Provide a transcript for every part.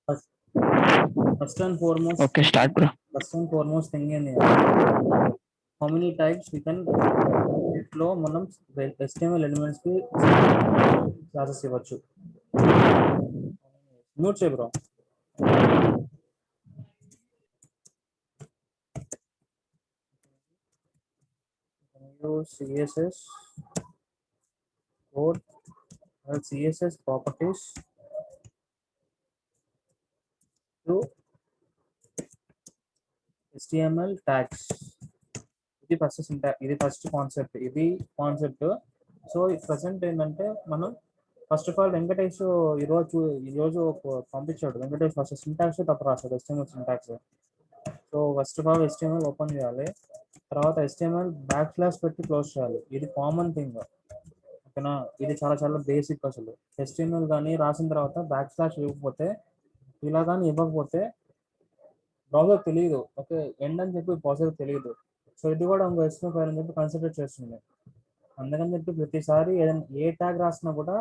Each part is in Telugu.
First and foremost, Okay, start, bro. First and foremost thing ఏంది, how many types we can లో మనం HTML ఎలిమెంట్స్ కి క్లాసెస్ ఇవ్వచ్చు. మ్యూట్ చేయ bro. CSS code, CSS properties to HTML tags. ఇది ఫస్ట్ కాన్సెప్ట్, సో ప్రజెంట్ ఏంటంటే మనం ఫస్ట్ ఆఫ్ ఆల్ వెంకటేష్ ఈరోజు పంపించాడు. వెంకటేష్ ఫస్ట్ సింటాక్స్ తప్పు రాశాడు, HTML syntax. So first of all HTML open చేయాలి, తర్వాత HTML బ్యాక్ / పెట్టి క్లోజ్ చేయాలి. ఇది కామన్ థింగ్, ఓకేనా. ఇది చాలా చాలా బేసిక్. అసలు HTML కానీ రాసిన తర్వాత బ్యాక్ / ఇవ్వకపోతే, ఇలా కానీ ఇవ్వకపోతే బ్రౌజర్ తెలియదు. ఓకే, ఎండ్ అని చెప్పి బ్రౌజర్ తెలియదు. సో ఇది కూడా ఇంకో HTML ఫైల్ అని చెప్పి కన్సిడర్ చేస్తుంది. అందుకని చెప్పి ప్రతిసారి ఏదైనా ఏ ట్యాగ్ రాసినా కూడా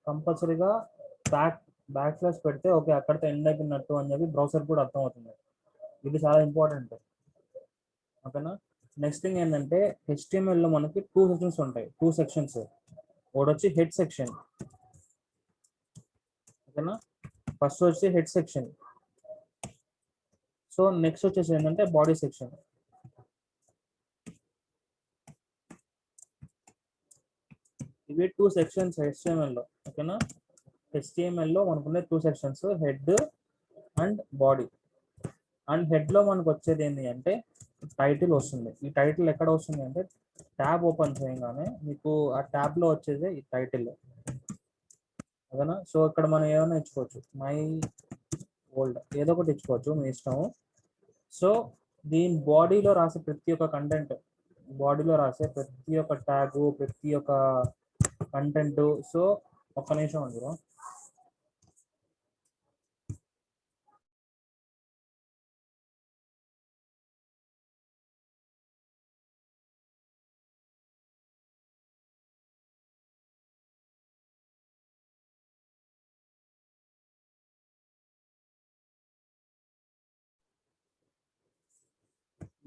కంపల్సరీగా బ్యాక్ / పెడితే ఓకే అక్కడితో ఎండ్ అయిపోయినట్టు అని చెప్పి బ్రౌజర్ కూడా అర్థమవుతుంది. ఇది చాలా ఇంపార్టెంట్, ఓకేనా. నెక్స్ట్ థింగ్ ఏంటంటే HTML లో మనకి 2 సెక్షన్స్ ఉంటాయి. ఒకటి వచ్చి హెడ్ సెక్షన్, ఓకేనా. ఫస్ట్ వచ్చి హెడ్ సెక్షన్. సో నెక్స్ట్ వచ్చేసి ఏంటంటే బాడీ సెక్షన్. ఇవి 2 సెక్షన్స్ HTML లో, ఓకేనా. HTML లో మనకున్న 2 sections, head and body. And head లో మనకు వచ్చేది ఏంటి అంటే టైటిల్ వస్తుంది. ఈ టైటిల్ ఎక్కడ వస్తుంది అంటే ట్యాబ్ ఓపెన్ చేయగానే మీకు ఆ ట్యాబ్ లో వచ్చేది ఈ టైటిల్, ఓకేనా. సో ఇక్కడ మనం ఏమైనా ఇచ్చుకోవచ్చు, మై ఓల్డ్ ఏదో ఒకటి ఇచ్చుకోవచ్చు, మీ ఇష్టము. సో దీని బాడీలో రాసే ప్రతి ఒక్క కంటెంట్, ట్యాగ్, ప్రతి ఒక్క కంటెంట్. సో ఒక్క నిమిషం అండి.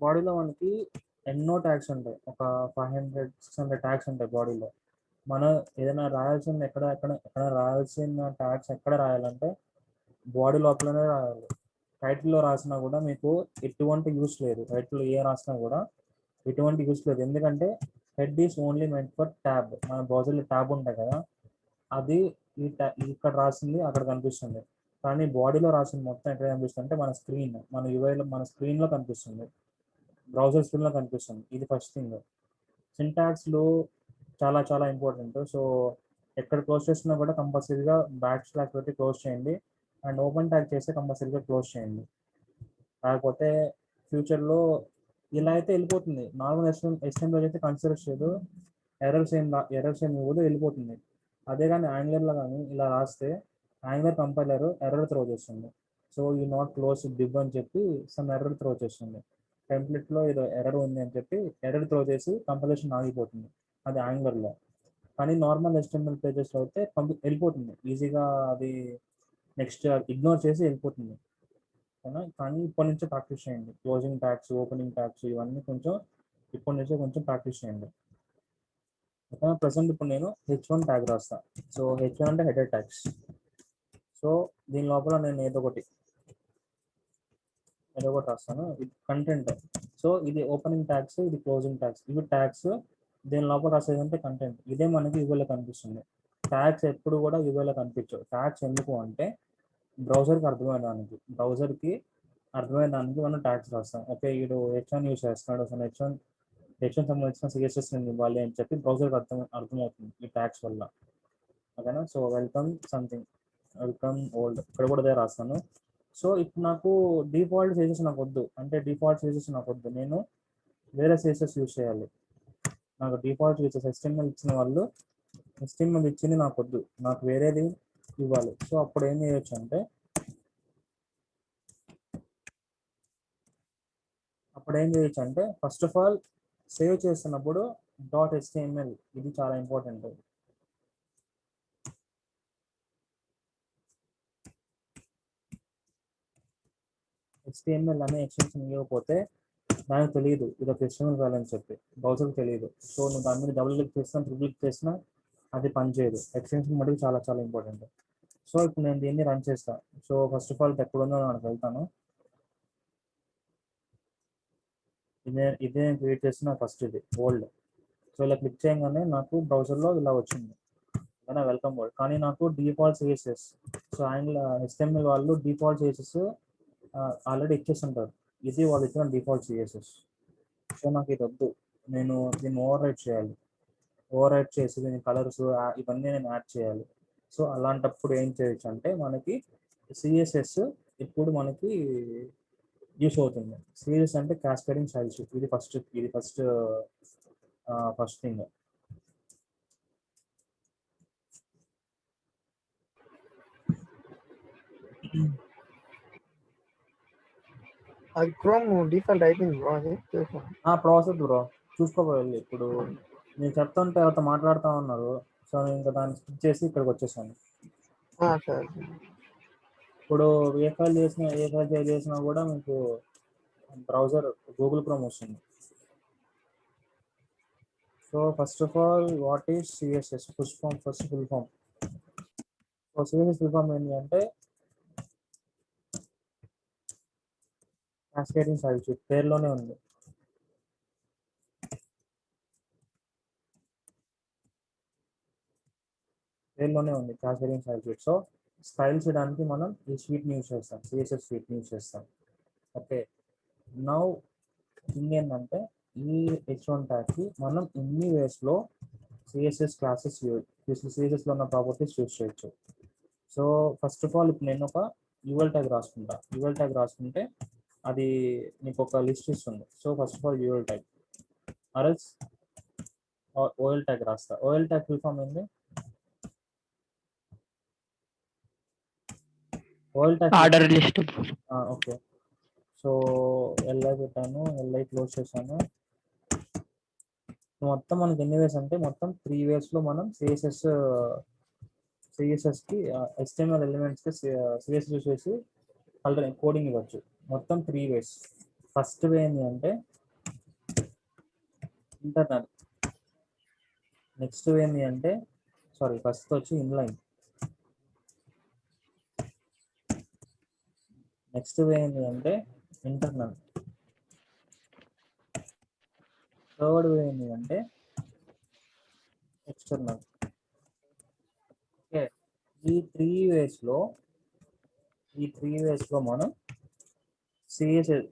బాడీలో మనకి ఎన్నో ట్యాగ్స్ ఉంటాయి, ఒక 500-600 ట్యాగ్స్ ఉంటాయి బాడీలో. మనం ఏదైనా రాయాల్సిన ఎక్కడ రాయాల్సిన ట్యాగ్స్ ఎక్కడ రాయాలంటే బాడీ లోపలనే రాయాలి. టైటిల్లో రాసినా కూడా మీకు ఎటువంటి యూస్ లేదు, టైటిల్ ఏ రాసినా కూడా ఎటువంటి యూస్ లేదు. ఎందుకంటే head is only meant for tab. మన బ్రౌజర్లో ట్యాబ్ ఉంటాయి కదా, అది ఇక్కడ రాసింది అక్కడ కనిపిస్తుంది. కానీ బాడీలో రాసింది మొత్తం ఎక్కడ కనిపిస్తుంది అంటే మన యూఐలో మన స్క్రీన్లో కనిపిస్తుంది, బ్రౌజర్ స్క్రీన్లో కనిపిస్తుంది. ఇది ఫస్ట్ థింగ్. సింటాక్స్లు చాలా చాలా ఇంపార్టెంట్. సో ఎక్కడ క్లోజ్ చేసినా కూడా కంపల్సరీగా బ్యాక్ / పెట్టి క్లోజ్ చేయండి. అండ్ ఓపెన్ ట్యాగ్ చేస్తే కంపల్సరీగా క్లోజ్ చేయండి. కాకపోతే ఫ్యూచర్లో ఇలా అయితే వెళ్ళిపోతుంది. నార్మల్ HTML అయితే కన్సిడర్ చేయదు, ఎర్రర్స్ ఏం ఇవ్వదు, వెళ్ళిపోతుంది. అదే కానీ యాంగులర్లో కానీ ఇలా రాస్తే యాంగులర్ కంపైలర్ ఎర్రర్ త్రో చేస్తుంది. So you not close div అని చెప్పి సమ్ ఎర్రర్ త్రో చేస్తుంది. టెంప్లెట్లో ఏదో ఎర్రర్ ఉంది అని చెప్పి ఎర్రర్ త్రో చేసి కంపైలేషన్ ఆగిపోతుంది, అది యాంగులర్లో. కానీ నార్మల్ HTML పేజెస్లో అయితే వెళ్ళిపోతుంది ఈజీగా, అది నెక్స్ట్ ఇగ్నోర్ చేసి వెళ్ళిపోతుంది. కానీ ఇప్పటి నుంచే ప్రాక్టీస్ చేయండి. క్లోజింగ్ ట్యాగ్స్, ఓపెనింగ్ ట్యాగ్స్ ఇవన్నీ ఇప్పటి నుంచే కొంచెం ప్రాక్టీస్ చేయండి. ప్రజెంట్ ఇప్పుడు నేను H1 ట్యాగ్ రాస్తాను. సో H1 అంటే హెడర్ ట్యాగ్స్. సో దీని లోపల నేను ఏదో ఒకటి రాస్తాను. ఇది కంటెంట్. సో ఇది ఓపెనింగ్ ట్యాగ్స్, ఇది క్లోజింగ్ ట్యాగ్స్, ఇవి ట్యాగ్స్. దీని లోపల రాసేదంటే కంటెంట్. ఇదే మనకి యూఐలో కనిపిస్తుంది. ట్యాగ్స్ ఎప్పుడు కూడా యూఐలో కనిపించవు. ట్యాగ్స్ ఎందుకు అంటే బ్రౌజర్కి అర్థమయ్యేదానికి మనం ట్యాగ్స్ రాస్తాం. ఓకే వీడు H1 యూస్ చేస్తున్నాడు, సో H1 సంబంధించిన CSS నేను ఇవ్వాలి అని చెప్పి బ్రౌజర్కి అర్థమవుతుంది ఈ ట్యాగ్స్ వల్ల, ఓకేనా. సో వెల్కమ్ ఓల్డ్ ఇక్కడ కూడా అదే రాస్తాను. సో ఇప్పుడు నాకు డిఫాల్ట్ CSS నాకు వద్దు, నేను వేరే CSS యూస్ చేయాలి. నాకు డిఫాల్ట్ CSS HTML ఇచ్చిన వాళ్ళు HTML ఇచ్చింది నాకు వద్దు, నాకు వేరేది ఇవ్వాలి. సో అప్పుడు ఏం చేయొచ్చు అంటే ఫస్ట్ ఆఫ్ ఆల్ సేవ్ చేస్తున్నప్పుడు .html ఇది చాలా ఇంపార్టెంట్. HTML అనే ఎక్స్టెన్షన్ ఇవ్వకపోతే దానికి తెలియదు ఇది ఒక HTML ఫైల్ అని చెప్పి, బ్రౌజర్కి తెలియదు. సో నువ్వు దాని మీద డబుల్ క్లిక్ చేసినా ట్రిపుల్ క్లిక్ చేసినా అది పనిచేయదు. ఎక్స్టెన్షన్ మటుకు చాలా చాలా ఇంపార్టెంట్. సో ఇప్పుడు నేను దీన్ని రన్ చేస్తాను. సో ఫస్ట్ ఆఫ్ ఆల్ ఎక్కడ ఉందో నాకు వెళ్తాను. ఇదే నేను క్రియేట్ చేసిన ఫస్ట్ ఇది ఓల్డ్. సో ఇలా క్లిక్ చేయగానే నాకు బ్రౌజర్లో ఇలా వచ్చింది వెల్కమ్ వరల్డ్. కానీ నాకు డిఫాల్ట్ CSS, సో ఆయన HTML వాళ్ళు డిఫాల్ట్ CSS ఆల్రెడీ ఇచ్చేస్తుంటారు. ఇది వాళ్ళు ఇచ్చిన డిఫాల్ట్ CSS. సో నాకు ఇది వద్దు, నేను దీన్ని ఓవర్ రైట్ చేయాలి. ఓవర్ రైట్ చేసి దీని కలర్స్ ఇవన్నీ నేను యాడ్ చేయాలి. సో అలాంటప్పుడు ఏం చేయొచ్చు అంటే మనకి CSS ఇప్పుడు మనకి యూస్ అవుతుంది. CSS అంటే క్యాస్కేడింగ్ స్టైల్స్. First thing. అది క్రోమ్ డిఫాల్ట్ అయిపోయింది బ్రో. అది ప్రాసెస్ బ్రో చూసుకోవాలి. ఇప్పుడు నేను చెప్తుంటే ఎవరితో మాట్లాడుతూ ఉన్నారు. సో నేను ఇంకా దాన్ని స్కిప్ చేసి ఇక్కడికి వచ్చేసాను. సరే. ఇప్పుడు ఏ ఫైల్ చేసినా కూడా మీకు బ్రౌజర్ గూగుల్ క్రోమ్ వస్తుంది. So first of all what is CSS? Full form. So CSS full form ఏంటి అంటే క్యాస్కేడింగ్ స్టైల్స్. పేరులోనే ఉంది. Cascading styles. సో స్టైల్స్ చేయడానికి మనం ఈ షీట్ని యూస్ చేస్తాం, CSS షీట్ని యూస్ చేస్తాం. ఓకే, నౌ థింగ్ ఏంటంటే ఈ H1 ట్యాగ్కి మనం ఇన్ని వేస్లో CSS క్లాసెస్ CSSలో ఉన్న ప్రాపర్టీస్ యూస్ చేయొచ్చు. సో ఫస్ట్ ఆఫ్ ఆల్ ఇప్పుడు నేను ఒక UL ట్యాగ్ రాసుకుంటా. UL ట్యాగ్ రాసుకుంటే అది నీకు ఒక లిస్ట్ ఇస్తుంది. So first of all UL tag or else OL tag రాస్తా. OL ట్యాగ్ ఫుల్ ఫామ్ ఏంది? OL tag order list. Okay, so LI పెట్టాను, LI క్లోజ్ చేశాను. మొత్తం మనకి ఎన్ని వేస్ అంటే మొత్తం 3 వేస్లో మనం CSSకి HTML ఎలిమెంట్స్కి CSS యూస్ చేసి కోడింగ్ ఇవ్వచ్చు. మొత్తం 3 వేస్. ఫస్ట్ వే ఏంటి అంటే ఇంటర్నల్. నెక్స్ట్ వే ఏంటి అంటే ఫస్ట్ వచ్చి ఇన్లైన్. నెక్స్ట్ వే ఏంటి అంటే ఇంటర్నల్. థర్డ్ వే ఏంటి అంటే ఎక్స్టర్నల్. ఓకే, ఈ త్రీ వేస్లో మనం CSS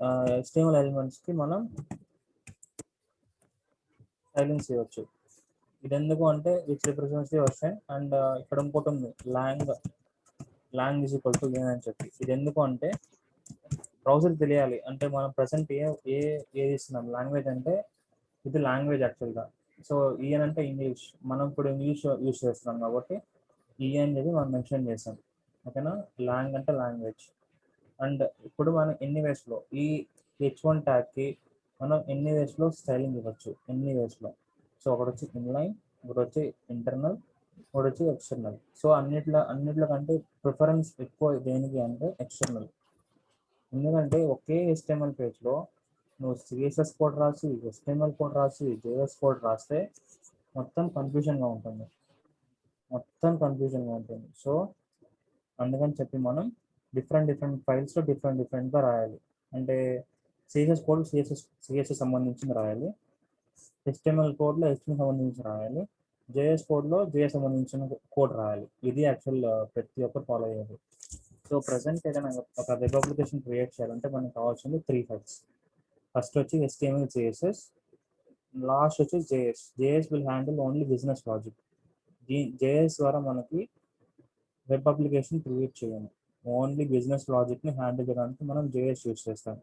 HTML ఎలిమెంట్స్కి మనం స్టైలింగ్ చేయవచ్చు. ఇది ఎందుకు అంటే which represents the version and ఇక్కడ ఇంకోటి ఉంది లాంగ్ ఈజ్ ఈక్వల్ టు అని చెప్పి. ఇది ఎందుకు అంటే బ్రౌజర్ తెలియాలి అంటే మనం ప్రజెంట్ ఏది ఇస్తున్నాం. లాంగ్వేజ్ అంటే ఇది లాంగ్వేజ్ యాక్చువల్గా. సో ఈఎన్ అంటే ఇంగ్లీష్, మనం ఇప్పుడు ఇంగ్లీష్ యూస్ చేస్తున్నాం కాబట్టి ఈఎన్ అనేది మనం మెన్షన్ చేసాం. ఓకేనా, లాంగ్ అంటే లాంగ్వేజ్. అండ్ ఇప్పుడు మనం ఎన్ని వేస్లో ఈ H1 ట్యాగ్కి మనం ఎన్ని వేస్లో స్టైలింగ్ ఇవ్వచ్చు, ఎన్ని వేస్లో. సో ఒకటి వచ్చి ఇన్లైన్, ఒకటి వచ్చి ఇంటర్నల్, ఒకటి వచ్చి ఎక్స్టర్నల్. సో అన్నిట్లో కంటే ప్రిఫరెన్స్ ఎక్కువ దేనికి అంటే ఎక్స్టర్నల్. ఎందుకంటే ఒకే HTML పేజ్లో నువ్వు CSS కోడ్ రాసి, HTML కోడ్ రాసి, JS కోడ్ రాస్తే మొత్తం కన్ఫ్యూజన్గా ఉంటుంది. సో అందుకని చెప్పి మనం డిఫరెంట్ ఫైల్స్లో డిఫరెంట్గా రాయాలి. అంటే CSS కోడ్ CSS సంబంధించింది రాయాలి, HTML కోడ్లో HTML సంబంధించి రాయాలి, JS కోడ్లో JS సంబంధించిన కోడ్ రాయాలి. ఇది యాక్చువల్ ప్రతి ఒక్కరు ఫాలో అయ్యేది. సో ప్రజెంట్ ఏదైనా ఒక వెబ్ అప్లికేషన్ క్రియేట్ చేయాలంటే మనకు కావాల్సింది 3 ఫైల్స్. ఫస్ట్ వచ్చి HTML CSS, లాస్ట్ వచ్చి JS. JS will handle only business logic. JS ద్వారా మనకి వెబ్ అప్లికేషన్ క్రియేట్ చేయము. ఓన్లీ బిజినెస్ లాజిక్ని హ్యాండిల్ చేయడానికి మనం JS యూస్ చేస్తాం.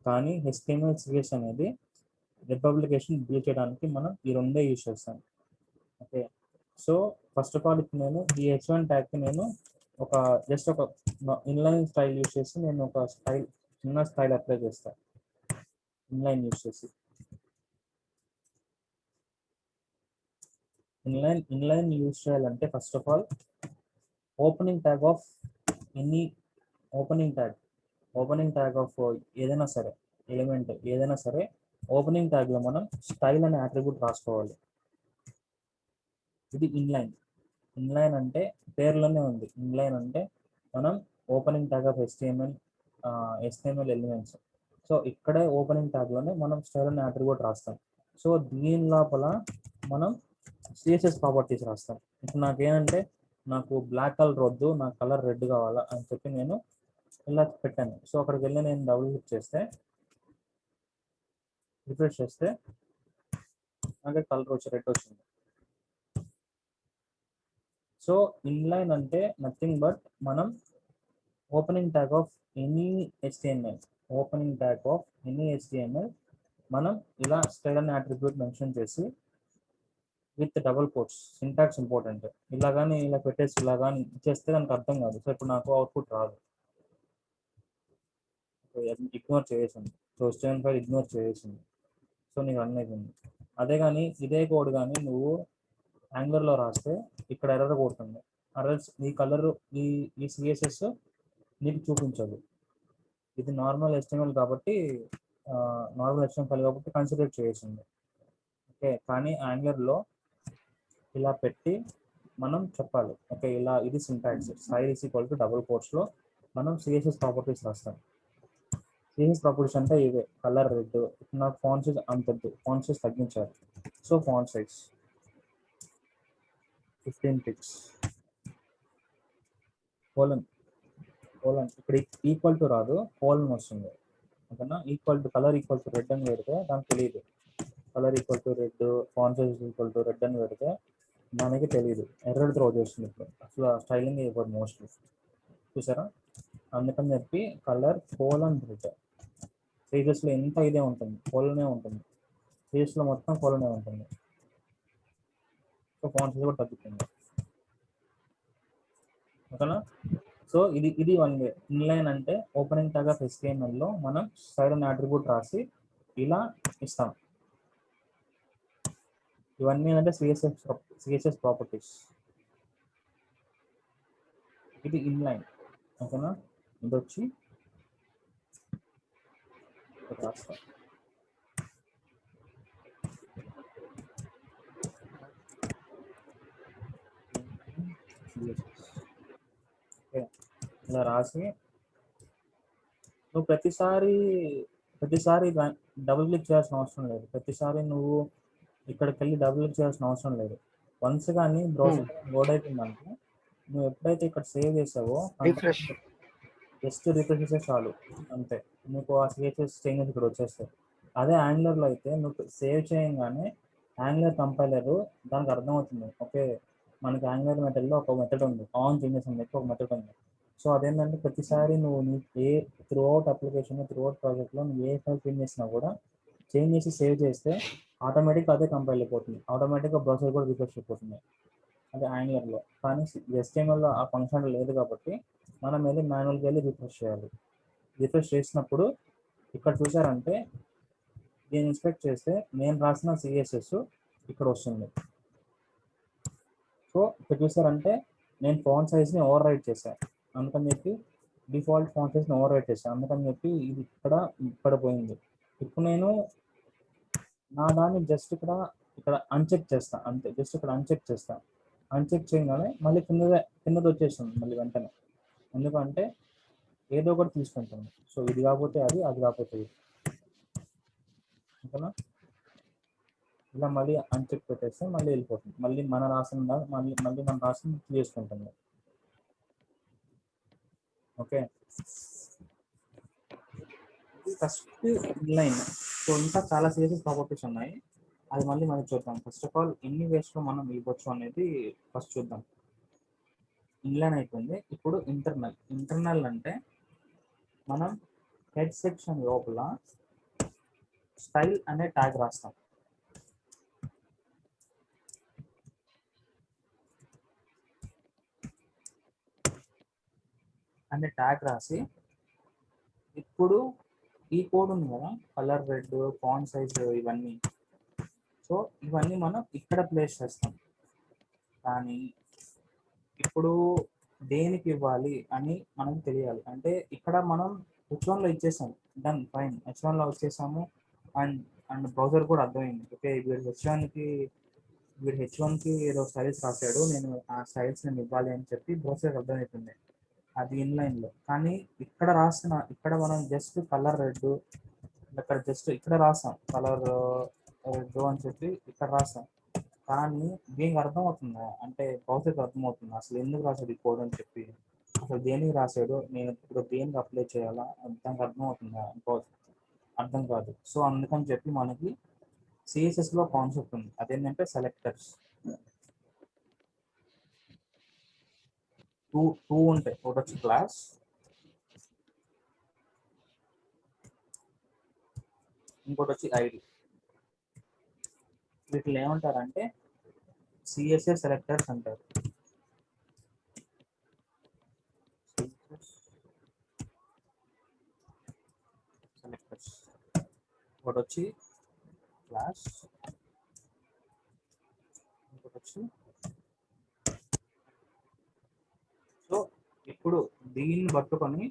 కానీ HTML CSS అనేది వెబ్ అప్లికేషన్ బిల్డ్ చేయడానికి మనం ఈ రెండే యూస్ చేస్తాం. Okay, so first of all ఇప్పుడు నేను ఈ H1 ట్యాగ్కి నేను జస్ట్ ఒక ఇన్లైన్ స్టైల్ యూస్ చేసి నేను ఒక చిన్న స్టైల్ అప్లై చేస్తాను. ఇన్లైన్ యూస్ చేసి ఇన్లైన్ యూస్ చేయాలంటే first of all opening tag opening tag of ఏదైనా సరే ఎలిమెంట్ ఏదైనా సరే ఓపెనింగ్ ట్యాగ్లో మనం స్టైల్ అనే అట్రిబ్యూట్ రాసుకోవాలి. ఇది ఇన్లైన్. ఇన్లైన్ అంటే పేర్లోనే ఉంది. ఇన్లైన్ అంటే మనం opening tag of HTML elements. So ఇక్కడే ఓపెనింగ్ ట్యాగ్లోనే మనం స్టైల్ అనే అట్రిబ్యూట్ రాస్తాం. సో దీని లోపల మనం CSS ప్రాపర్టీస్ రాస్తాం. ఇప్పుడు నాకేంటంటే నాకు బ్లాక్ కలర్ వద్దు, నాకు కలర్ రెడ్ కావాలా అని చెప్పి నేను ఇలా పెట్టాను. సో అక్కడికి వెళ్ళి నేను డబుల్ క్లిక్ చేస్తే రిఫ్రెష్ చేస్తే నాకు కలర్ వచ్చి రెడ్ వచ్చింది. సో ఇన్లైన్ అంటే నథింగ్ బట్ మనం opening tag of any HTML మనం ఇలా స్టైల్ అనే అట్రిబ్యూట్ మెన్షన్ చేసి with double quotes, syntax important. ఇలా కానీ ఇలా పెట్టేసి ఇలా కానీ ఇచ్చేస్తే దానికి అర్థం కాదు. సో ఇప్పుడు నాకు అవుట్పుట్ రాదు, ఇగ్నోర్ చేసేసింది. సో HTML ఫైల్ ఇగ్నోర్ చేసేసింది. సో నీకు రన్ అయిపోయింది. అదే కానీ ఇదే కోడ్ కానీ నువ్వు యాంగులర్లో రాస్తే ఇక్కడ ఎర్రర్ కొడుతుంది. అరల్స్ నీ కలర్ ఈ CSS నీకు చూపించదు. ఇది నార్మల్ HTML కాబట్టి నార్మల్ HTML ఫైల్ కాబట్టి కన్సిడర్ చేసింది. ఓకే, కానీ యాంగులర్లో ఇలా పెట్టి మనం చెప్పాలి. ఓకే, ఇలా ఇది సింటాక్స్ స్టైల్ = డబుల్ కోట్స్లో మనం CSS ప్రాపర్టీస్ రాస్తాం. CSS ప్రాపర్టీస్ అంటే ఇవే కలర్ రెడ్. నాకు ఫాంట్ సైజ్ అంతద్దు, ఫాంట్ సైజ్ తగ్గించాలి. So font size 15 pix colon ఇక్కడ ఈక్వల్ టు రాదు, కోలన్ వస్తుంది. ఓకేనా, కలర్ ఈక్వల్ టు రెడ్ అని పెడితే దానికి తెలియదు. Colour equal to red, font size equal to red అని పెడితే మనకి తెలియదు, ఎర్రర్ త్రో చేస్తుంది. ఇప్పుడు అసలు స్టైలింగ్ అయిపోతుంది మోస్ట్లీ, చూసారా? అందుకని చెప్పి కలర్ కోలన్ రెడ్. CSSలో ఎంత ఇదే ఉంటుంది, కోలనే ఉంటుంది. CSSలో మొత్తం కోలనే ఉంటుంది. సో ఫాంట్ సైజ్ కూడా తగ్గుతుంది. ఓకేనా? సో ఇది వన్ వే. ఇన్లైన్ అంటే ఓపెనింగ్ ట్యాగ్ ఆఫ్ HTML మనం స్టైల్ అనే అట్రిబ్యూట్ రాసి ఇలా ఇస్తాం. ఇవన్నీ అంటే CSS ప్రాపర్టీస్. ఇది ఇన్లైన్. ఓకేనా, ఇది వచ్చి రాస్తాం. ఇలా రాసి నువ్వు ప్రతిసారి డబుల్ క్లిక్ చేయాల్సిన అవసరం లేదు. ప్రతిసారి నువ్వు ఇక్కడికి వెళ్ళి డబుల్ క్లిక్ చేయాల్సిన అవసరం లేదు. వన్స్ కానీ బ్రౌజర్ లోడ్ అయిపోయిందంటే నువ్వు ఎప్పుడైతే ఇక్కడ సేవ్ చేసావో జస్ట్ రిఫ్రెష్ చేస్తే చాలు, అంతే. నీకు ఆ CSS చేంజెస్ ఇక్కడ వచ్చేస్తాయి. అదే యాంగులర్లో అయితే నువ్వు సేవ్ చేయగానే యాంగులర్ కంపైలర్ దానికి అర్థమవుతుంది. ఓకే, మనకి యాంగులర్ మెథడ్లో ఒక మెథడ్ ఉంది, ఆన్ చేంజెస్ అని చెప్పి ఒక మెథడ్ ఉంది. సో అదేంటంటే ప్రతిసారి నువ్వు through out application, through out ప్రాజెక్ట్లో నువ్వు ఏ ఫైల్ చేంజ్ చేసినా కూడా చేంజ్ చేసి సేవ్ చేస్తే ఆటోమేటిక్గా అదే కంపైల్ అయిపోతుంది. ఆటోమేటిక్గా బ్రౌజర్ కూడా రిఫ్రెష్ అయిపోతుంది, అదే యాంగులర్లో. కానీ HTMLలో ఆ ఫంక్షన్ లేదు కాబట్టి మనం వెళ్ళి మాన్యువల్గా వెళ్ళి రిఫ్రెష్ చేయాలి. రిఫ్రెష్ చేసినప్పుడు ఇక్కడ చూసారంటే దీన్ని ఇన్స్పెక్ట్ చేస్తే నేను రాసిన CSS ఇక్కడ వస్తుంది. సో ఇక్కడ చూసారంటే నేను ఫాంట్ సైజ్ని ఓవర్ రైట్ చేశాను. అందుకని చెప్పి డిఫాల్ట్ ఫాంట్ సైజ్ని ఓవర్ రైట్ చేశాను. అందుకని చెప్పి ఇది ఇక్కడ పోయింది. ఇప్పుడు నేను నా దాన్ని జస్ట్ ఇక్కడ అన్చెక్ చేస్తాను, అంతే. జస్ట్ ఇక్కడ అన్చెక్ చేస్తాను. అన్చెక్ చేయగానే మళ్ళీ కిందది వచ్చేస్తుంది మళ్ళీ వెంటనే. ఎందుకంటే ఏదో ఒకటి తీసుకుంటుంది. సో ఇది కాకపోతే అది కాకపోతే ఇది. ఓకేనా, ఇలా మళ్ళీ అన్చెక్ పెట్టేస్తే మళ్ళీ వెళ్ళిపోతుంది. మళ్ళీ మన రాసిన మన రాసిన చేసుకుంటుంది. Okay, first inline. సో ఇంకా చాలా CSS ప్రాపర్టీస్ ఉన్నాయి, అది మళ్ళీ మనం చూద్దాం. ఫస్ట్ ఆఫ్ ఆల్ ఎన్ని వేస్లో మనం ఇవ్వచ్చు అనేది ఫస్ట్ చూద్దాం. ఇన్లైన్ అయిపోయింది. ఇప్పుడు ఇంటర్నల్ అంటే మనం హెడ్ సెక్షన్ లోపల స్టైల్ అనే ట్యాగ్ రాస్తాం. అనే ట్యాగ్ రాసి ఇప్పుడు ఈ కోడ్ ఉంది కదా, కలర్ రెడ్, ఫాంట్ సైజ్, ఇవన్నీ. సో ఇవన్నీ మనం ఇక్కడ ప్లేస్ చేస్తాం. కానీ ఇప్పుడు దేనికి ఇవ్వాలి అని మనకు తెలియాలి. అంటే ఇక్కడ మనం H1లో ఇచ్చేసాం, డన్ ఫైన్. H1లో వచ్చేసాము. అండ్ అండ్ బ్రౌజర్ కూడా అర్థమైంది, ఓకే వీడు హెచ్ వన్కి ఏదో స్టైల్స్ రాశాడు, నేను ఆ స్టైల్స్ నేను ఇవ్వాలి అని చెప్పి బ్రౌజర్ అర్థమవుతుంది. అది ఇన్లైన్లో. కానీ ఇక్కడ మనం జస్ట్ కలర్ రెడ్, ఇక్కడ రాసాం కలర్ రెడ్ అని చెప్పి ఇక్కడ రాసాం. కానీ దీనికి అర్థమవుతుందా అంటే బ్రౌజర్కి అర్థమవుతుందా అసలు ఎందుకు రాశాడు ఈ కోడ్ అని చెప్పి, అసలు దేనికి రాశాడు, నేను ఇప్పుడు దేనికి అప్లై చేయాలా, దానికి అర్థమవుతుందా అర్థం కాదు. సో అందుకని చెప్పి మనకి సిఎస్ఎస్లో కాన్సెప్ట్ ఉంది, అదేంటంటే సెలెక్టర్స్. టూ ఉంటాయి, ఒకటి వచ్చి క్లాస్, ఇంకోటి వచ్చి ఐడి. వీటిని ఏమంటారంటే సిఎస్ఎస్ సెలెక్టర్స్ అంటారు. సెలెక్టర్స్ ఒకటి వచ్చి క్లాస్, ఇంకోటి వచ్చి. సో ఇప్పుడు దీన్ని పట్టుకొని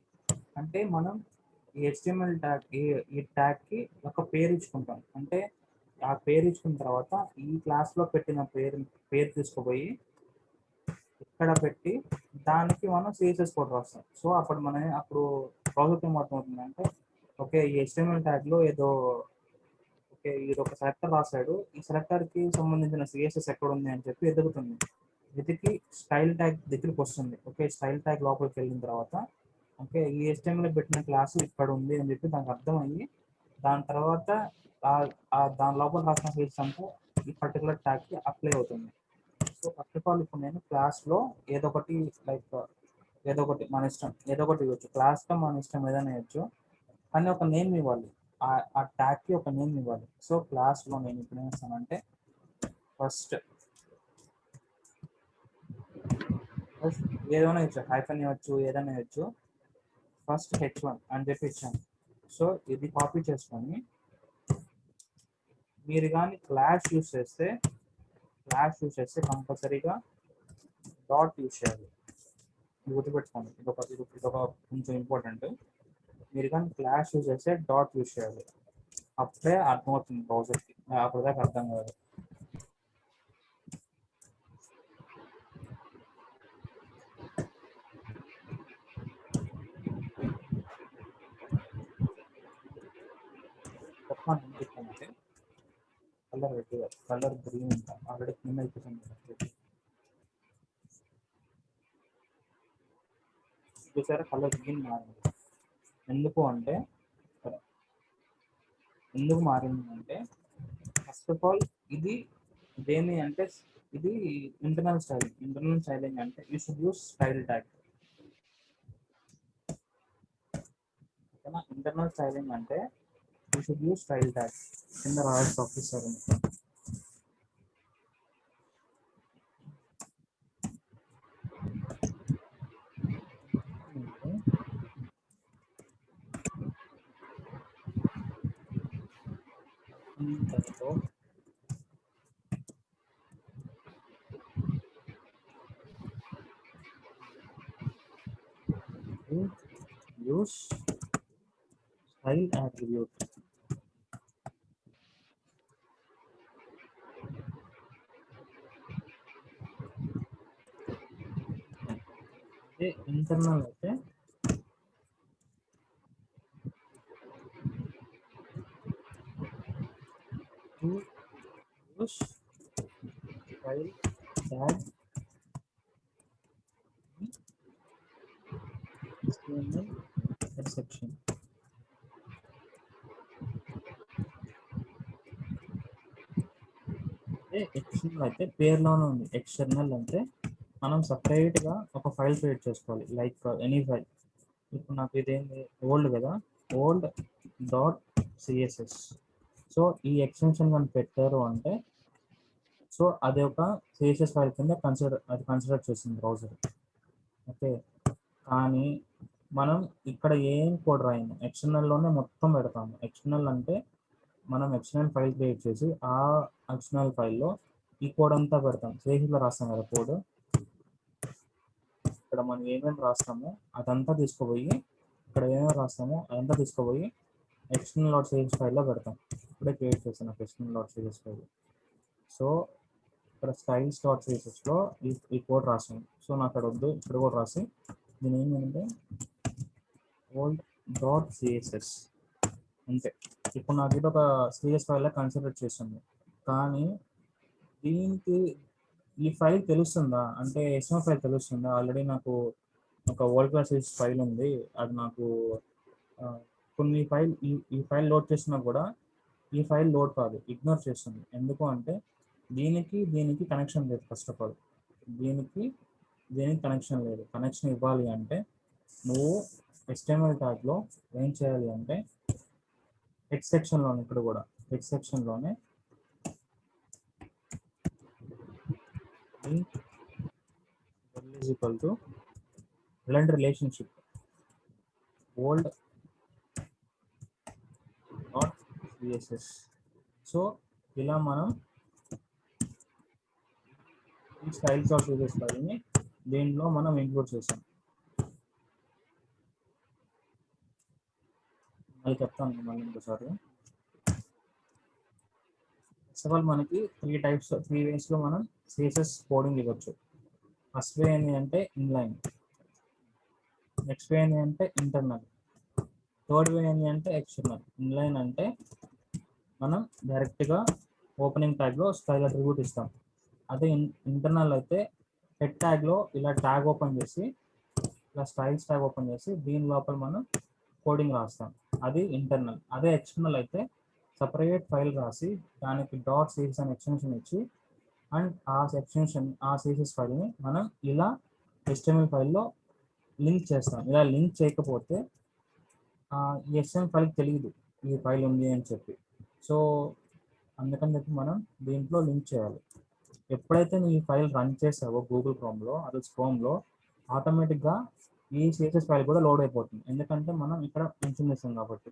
అంటే మనం ఈ HTML ట్యాగ్ ఈ ట్యాగ్కి ఒక పేరు ఇచ్చుకుంటాం. అంటే ఆ పేరు ఇచ్చుకున్న తర్వాత ఈ క్లాస్లో పెట్టిన పేరు తీసుకుపోయి ఇక్కడ పెట్టి దానికి మనం సిఎస్ఎస్ కోడ్ రాస్తాం. సో అప్పుడు ప్రాజెక్ట్ ఏమవుతుందంటే ఓకే ఈ HTML ట్యాగ్లో ఓకే ఇది ఒక సెలెక్టర్ రాశాడు, ఈ సెలెక్టర్కి సంబంధించిన సిఎస్ఎస్ ఎక్కడ ఉంది అని చెప్పి ఎదుగుతుంది. వెతికి స్టైల్ ట్యాగ్ దగ్గరికి వస్తుంది. ఓకే స్టైల్ ట్యాగ్ లోపలికి వెళ్ళిన తర్వాత ఓకే ఈ HTML పెట్టిన క్లాసు ఇక్కడ ఉంది అని చెప్పి దానికి అర్థమయ్యి దాని తర్వాత దాని లోపల రాసిన ఫీల్డ్స్ అంతా ఈ పర్టికులర్ ట్యాగ్కి అప్లై అవుతుంది. సో ఫస్ట్ ఆఫ్ ఆల్ ఇప్పుడు నేను క్లాస్లో ఏదో ఒకటి మన ఇష్టం ఏదో ఒకటి ఇవ్వచ్చు, క్లాస్లో మన ఇష్టం ఏదైనా ఇవ్వచ్చు, కానీ ఒక నేమ్ ఇవ్వాలి, ఆ ట్యాగ్కి ఒక నేమ్ ఇవ్వాలి. సో క్లాస్లో నేను ఇప్పుడు ఏం ఇస్తానంటే ఫస్ట్ ఏదైనా ఇవ్వచ్చు, హైఫన్ ఇవ్వచ్చు, ఏదైనా ఇవ్వచ్చు. ఫస్ట్ H1 అని చెప్పి ఇచ్చాను. సో ఇది కాపీ చేసుకొని మీరు కానీ క్లాష్ యూస్ చేస్తే కంపల్సరీగా డాట్ యూస్ చేయాలి. ఇది గుర్తుపెట్టుకోండి, ఇదొక కొంచెం ఇంపార్టెంట్. మీరు కానీ క్లాష్ యూస్ చేస్తే డాట్ యూస్ చేయాలి, అప్పుడే అర్థమవుతుంది బ్రౌజర్కి, అప్పుడు దాకా అర్థం కాదు. అంటే కలర్ రెడ్, కలర్ గ్రీన్ ఉంటాం ఆల్రెడీ క్లీన్ అయిపోతుంది. చూసారా కలర్ గ్రీన్ మారింది. ఎందుకు మారింది ఫస్ట్ ఆఫ్ ఆల్ ఇది దేని అంటే ఇది ఇంటర్నల్ స్టైలింగ్ అంటే you should use style tag. ఓకేనా, ఇంటర్నల్ స్టైలింగ్ అంటే you should use style tag కింద రాయాల్సి ఆఫీసర్. Use style attribute. ఇంటర్నల్ అయితే use style tag section. External అయితే పేరులోనే ఉంది. ఎక్స్టర్నల్ అంటే మనం సపరేట్గా ఒక ఫైల్ క్రియేట్ చేసుకోవాలి, లైక్ ఎనీ ఫైల్. ఇప్పుడు నాకు ఇదేంటి ఓల్డ్ కదా, ఓల్డ్ .css. సో ఈ ఎక్స్టెన్షన్ మనం పెట్టారు అంటే సో అది ఒక సిఎస్ఎస్ ఫైల్ కింద కన్సిడర్ చేసింది బ్రౌజర్. ఓకే, కానీ మనం ఇక్కడ ఏం కోడ్ రాయము, ఎక్స్టర్నల్లోనే మొత్తం పెడతాము. ఎక్స్టర్నల్ అంటే మనం ఎక్స్టర్నల్ ఫైల్ క్రియేట్ చేసి ఆ ఎక్స్టర్నల్ ఫైల్లో ఈ కోడ్ అంతా పెడతాం. సిఎస్ఎస్లో రాస్తాం కదా కోడ్, ఇక్కడ మనం ఏమేమి రాస్తామో అదంతా తీసుకుపోయి ఇక్కడ ఏమేమి రాస్తామో అదంతా తీసుకుపోయి ఎక్స్టర్నల్ డాట్ సిఎస్ ఫైల్లో పెడతాం. ఇప్పుడే క్రియేట్ చేస్తాను నాకు external dot CS file. So ఇక్కడ స్టైల్స్ డాట్ సిఎస్ఎస్లో ఈ కోడ్ రాసాను. సో నాకు అక్కడ వద్దు, ఇక్కడ కూడా రాసి దీని ఏంటంటే ఓల్డ్ డాట్ సిఎస్ఎస్ అంతే. ఇప్పుడు నాకు ఇది ఒక సిఎస్ ఫైల్ కన్సిడర్ చేస్తుంది. కానీ దీనికి ఈ ఫైల్ తెలుస్తుందా అంటే ఎస్ఎంఎల్ ఫైల్ తెలుస్తుందా? ఆల్రెడీ నాకు ఒక వరల్డ్ క్లాస్ ఫైల్ ఉంది, అది నాకు కొన్ని ఈ ఫైల్ లోడ్ చేసినా కూడా ఈ ఫైల్ లోడ్ కాదు, ఇగ్నోర్ చేస్తుంది. ఎందుకు అంటే దీనికి కనెక్షన్ లేదు. ఫస్ట్ ఆఫ్ ఆల్ దీనికి కనెక్షన్ లేదు. కనెక్షన్ ఇవ్వాలి అంటే నువ్వు HTML ట్యాగ్లో ఏం చేయాలి అంటే హెడ్ సెక్షన్లోనే, ఇక్కడ కూడా హెడ్ సెక్షన్లోనే ఈక్వల్ టు ఇలాంటి relationship old dot CSS. So ఇలా మనం ఈ స్టైల్స్ డాట్ సిఎస్ఎస్ ఫైల్ని దీంట్లో మనం ఇంక్లూడ్ చేసాం. అది చెప్తాను మళ్ళీ ఇంకోసారి. ఫస్ట్ ఆఫ్ ఆల్ మనకి త్రీ వేస్లో మనం సిఎస్ఎస్ కోడింగ్ ఇవ్వచ్చు. ఫస్ట్ వే ఏంటి అంటే ఇన్లైన్, నెక్స్ట్ వే ఏంటి అంటే ఇంటర్నల్, థర్డ్ వే ఏంటి అంటే ఎక్స్టర్నల్. ఇన్లైన్ అంటే మనం డైరెక్ట్గా ఓపెనింగ్ ట్యాగ్లో స్టైల్ అట్రిబ్యూట్ ఇస్తాం. అదే ఇంటర్నల్ అయితే హెడ్ ట్యాగ్లో ఇలా ట్యాగ్ ఓపెన్ చేసి ఇలా స్టైల్స్ ట్యాగ్ ఓపెన్ చేసి దీని లోపల మనం కోడింగ్ రాస్తాం, అది ఇంటర్నల్. అదే ఎక్స్టర్నల్ అయితే సపరేట్ ఫైల్ రాసి దానికి డాట్ సిఎస్ అనే ఎక్స్టెన్షన్ ఇచ్చి అండ్ ఆ సిఎస్ఎస్ ఫైల్ని మనం ఇలా HTML ఫైల్లో లింక్ చేస్తాం. ఇలా లింక్ చేయకపోతే ఈ HTML ఫైల్కి తెలియదు ఈ ఫైల్ ఉంది అని చెప్పి. సో అందుకని చెప్పి మనం దీంట్లో లింక్ చేయాలి. ఎప్పుడైతే నువ్వు ఈ ఫైల్ రన్ చేసావో గూగుల్ క్రోమ్లో క్రోమ్లో ఆటోమేటిక్గా ఈ సిఎస్ఎస్ ఫైల్ కూడా లోడ్ అయిపోతుంది, ఎందుకంటే మనం ఇక్కడ మెన్షన్ చేస్తాం కాబట్టి.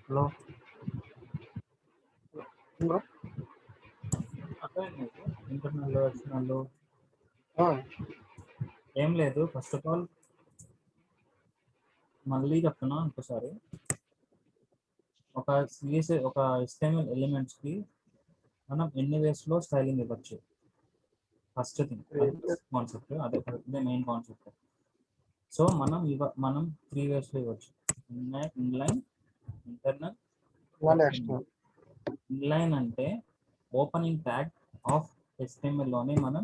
హలో అర్థమైంది ఇంటర్నల్ ఎక్స్టర్నల్ ఏం లేదు. ఫస్ట్ ఆఫ్ ఆల్ మళ్ళీ చెప్తున్నా ఇంకోసారి, ఒక HTML ఎలిమెంట్స్కి మనం ఎన్ని వేస్లో స్టైలింగ్ ఇవ్వచ్చు. ఫస్ట్ థింగ్ కాన్సెప్ట్, అదే మెయిన్ కాన్సెప్ట్. సో మనం 3 వేస్లో ఇవ్వచ్చు: ఇన్లైన్, ఇంటర్నల్, ఎక్స్టర్నల్. ఇన్లైన్ అంటే ఓపెనింగ్ ట్యాగ్ ఆఫ్ HTMLలోనే మనం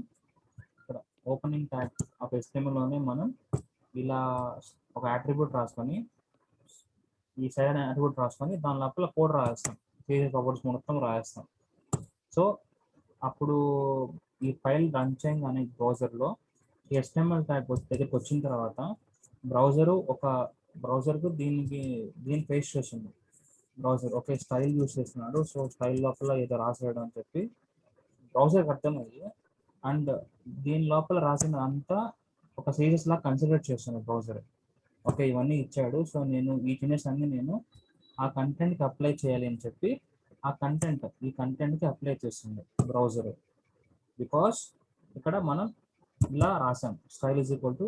ఇక్కడ ఓపెనింగ్ ట్యాగ్ ఆఫ్ HTMLలోనే మనం ఇలా ఒక అట్రిబ్యూట్ రాసుకొని ఈ సైడ్ అట్రిబ్యూట్ రాసుకొని దాని లోపల కోడ్ రాస్తాం, CSS మొత్తం రాస్తాం. సో అప్పుడు ఈ ఫైల్ రన్ చేయగానే బ్రౌజర్లో ఈ HTML ట్యాగ్ దగ్గరికి వచ్చిన తర్వాత బ్రౌజర్కు దీన్ని పేస్ట్ చేసింది. బ్రౌజర్ ఓకే స్టైల్ యూస్ చేస్తున్నాడు, సో స్టైల్ లోపల ఏదో రాసాడు అని చెప్పి బ్రౌజర్కి అర్థమయ్యి అండ్ దీని లోపల రాసిన అంతా ఒక సీరియస్ లా కన్సిడర్ చేస్తాను బ్రౌజర్. ఓకే ఇవన్నీ ఇచ్చాడు, సో నేను ఈ చేంజెస్ అన్ని నేను ఆ కంటెంట్కి అప్లై చేయాలి అని చెప్పి ఈ కంటెంట్కి అప్లై చేస్తుంది బ్రౌజర్. బికాస్ ఇక్కడ మనం ఇలా రాసాం స్టైల్ ఈజ్ ఈక్వల్ టు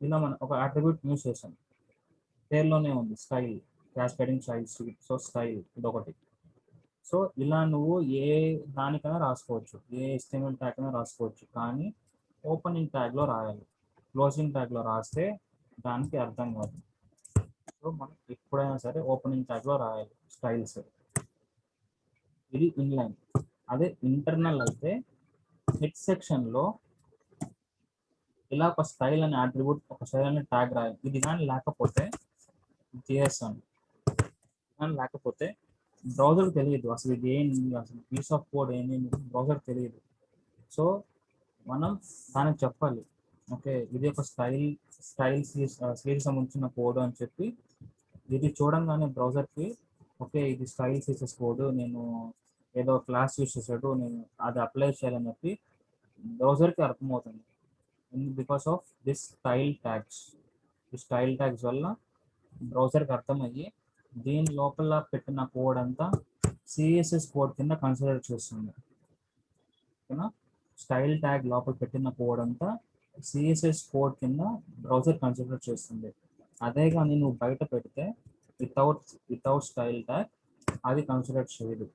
ఇలా మనం ఒక అట్రిబ్యూట్ యూస్ చేసాం, పేర్లోనే ఉంది style, cascading style, so style ఇదొకటి. సో ఇలా నువ్వు ఏ దానికైనా రాసుకోవచ్చు, ఏ HTML ట్యాగ్ అయినా రాసుకోవచ్చు, కానీ ఓపెనింగ్ ట్యాగ్లో రాయాలి. క్లోజింగ్ ట్యాగ్లో రాస్తే దానికి అర్థం కాదు. సో మనం ఎప్పుడైనా సరే ఓపెనింగ్ ట్యాగ్లో రాయాలి స్టైల్స్. ఇది ఇన్లైన్. అదే ఇంటర్నల్ అయితే హెడ్ సెక్షన్లో ఇలా ఒక స్టైల్ అనే అట్రిబ్యూట్, ఒక స్టైల్ అనే ట్యాగ్ రాయాలి. ఇది కానీ లేకపోతే లేకపోతే బ్రౌజర్ తెలియదు అసలు ఇది ఏంటి, అసలు పీస్ ఆఫ్ కోడ్ ఏంటి బ్రౌజర్ తెలియదు. సో మనం దానికి చెప్పాలి ఓకే ఇది ఒక స్టైల్కి సంబంధించిన కోడ్ అని చెప్పి, ఇది చూడంగానే బ్రౌజర్కి ఓకే ఇది స్టైల్ సీసెస్ కోడ్, నేను ఏదో క్లాస్ యూస్ చేశాడు, నేను అది అప్లై చేయాలని చెప్పి బ్రౌజర్కి అర్థమవుతుంది. Because of this style tags. ఈ స్టైల్ ట్యాగ్స్ వల్ల బ్రౌజర్కి అర్థమయ్యి దీని లోపల పెట్టిన కోడ్ అంతా CSS కోడ్ కింద కన్సిడర్ చేస్తుంది. ఓకేనా, స్టైల్ ట్యాగ్ లోపల పెట్టిన కోడ్ అంతా CSS కోడ్ కింద బ్రౌజర్ కన్సిడర్ చేస్తుంది. అదే కానీ నువ్వు బయట పెడితే వితౌట్ స్టైల్ ట్యాగ్ అది కన్సిడర్ చేయదు.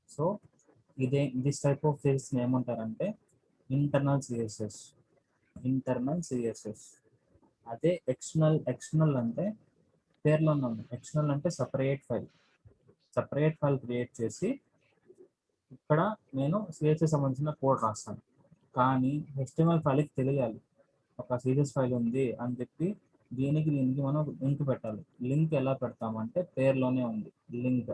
So this type of fields ఏమంటారంటే ఇంటర్నల్ సిఎస్ఎస్. అదే ఎక్స్టర్నల్ అంటే పేర్లోనే ఉంది. ఎక్స్టర్నల్ అంటే సపరేట్ ఫైల్ క్రియేట్ చేసి ఇక్కడ నేను సిఎస్ఎస్ సంబంధించిన కోడ్ రాస్తాను, కానీ HTML ఫైల్కి తెలియాలి ఒక సిఎస్ఎస్ ఫైల్ ఉంది అని చెప్పి దీనికి మనం లింక్ పెట్టాలి. లింక్ ఎలా పెడతామంటే పేర్లోనే ఉంది లింక్.